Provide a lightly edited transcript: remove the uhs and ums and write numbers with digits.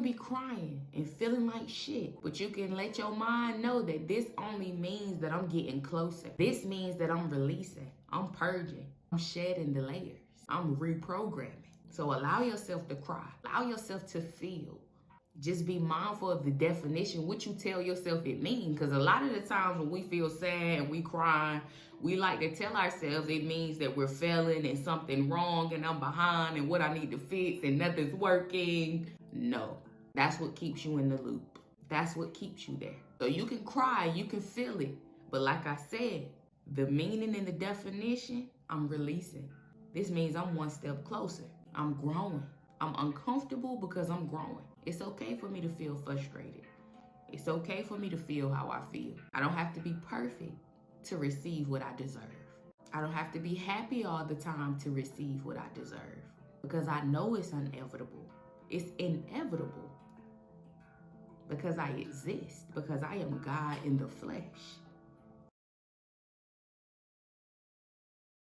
be crying and feeling like shit, but you can let your mind know that this only means that I'm getting closer. This means that I'm releasing, I'm purging, I'm shedding the layers, I'm reprogramming. So allow yourself to cry, allow yourself to feel. Just be mindful of the definition, what you tell yourself it means. Because a lot of the times when we feel sad and we crying, we like to tell ourselves it means that we're failing and something wrong and I'm behind and what I need to fix and nothing's working. No, that's what keeps you in the loop. That's what keeps you there. So you can cry, you can feel it. But like I said, the meaning and the definition, I'm releasing. This means I'm one step closer. I'm growing. I'm uncomfortable because I'm growing. It's okay for me to feel frustrated. It's okay for me to feel how I feel. I don't have to be perfect to receive what I deserve. I don't have to be happy all the time to receive what I deserve, because I know it's inevitable. It's inevitable because I exist, because I am God in the flesh.